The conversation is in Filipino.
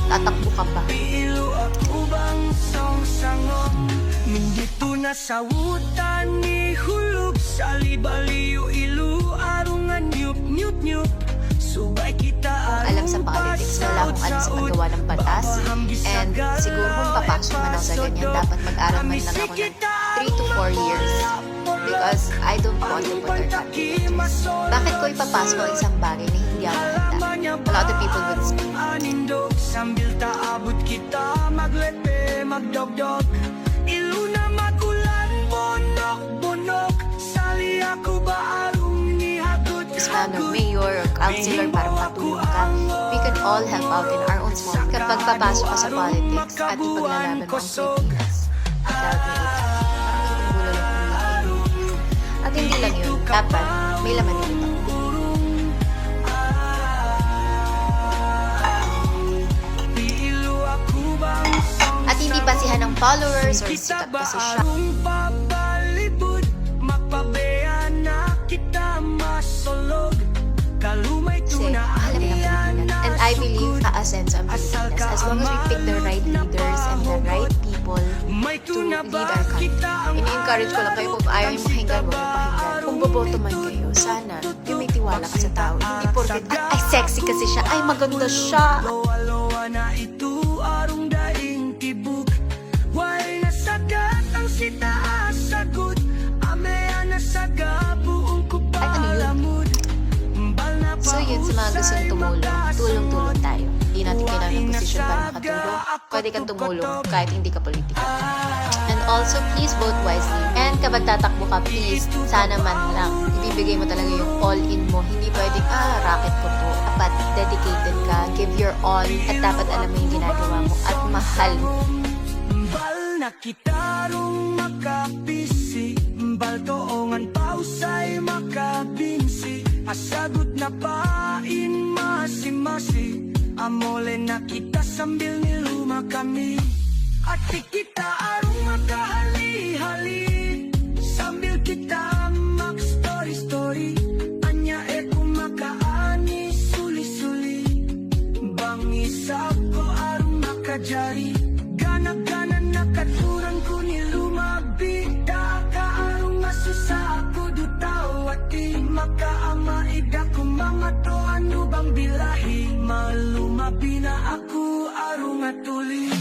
Tatakbo ka ba? Mindito na sa wutan ni hulog sa libaliw ilu arungan nyup subay kita Alam sa politics, wala akong alam sa paggawa ng batas. And siguro kung papasok man ako sa ganyan, dapat mag-aral man lang ako ng 3 to 4 years. Because I don't want to put our country at risk. Bakit ko ipapasok ang isang bagay na hindi ako handa? A lot of people would speak. Sambil taabot kita maglepe magdogdog ilu na magulan bonok sali ako ba arong nihagot Ismael, mayor or councilor para makatulong ka. We can all help out in our own small. Kapag papasok ka sa politics at ipaglalaban mo ang Pilipinas, without me, parang itong gulo lang. At hindi lang yun, dapat may laman din ito. At hindi basihan ng followers or sikat kasi siya. Kasi mahalaga ng Pilipinas. And I believe aasenso ang Pilipinas as long as we pick the right leaders and the right people to lead our country. Ini-encourage ko lang kayo kung ayaw yung pakinggan mo, pakinggan. Kung boboto man kayo, sana yung may tiwala ka sa tao. Hindi porket, ay sexy kasi siya, ay maganda siya. Na ito arong daing tibuk Why nasagat ang sitaas sagot Amea nasaga buong kupalamod So yun, sa mga gustong tumulong, tulong-tulong tayo. Hindi natin kailangan ng posisyon para makatulong. Pwede kang tumulong kahit hindi ka politika. And also, please vote wisely. And kapag tatakbo ka, please, sana man lang, ibibigay mo talaga yung all-in mo. Hindi pwedeng, racket ko to. Dapat dedicated ka, give your all, at dapat alam mo yung ginagawa mo at mahal mo. Mbal na kitarong makapisi Mbal toongan pausay makabinsi Asagot na pain masi-masi Amole na kita sambil niluma kami At kita arong makahali-hali Sambil kita mag-story-story Anya kung makaani suli-suli Bangisa ko arong makajari Ganap-ganan nakaturan ko nilumabita Ka arong masusa ako dutaw At di makaamaida kung mga to ano bang bilahi Malumabi na ako arong atuli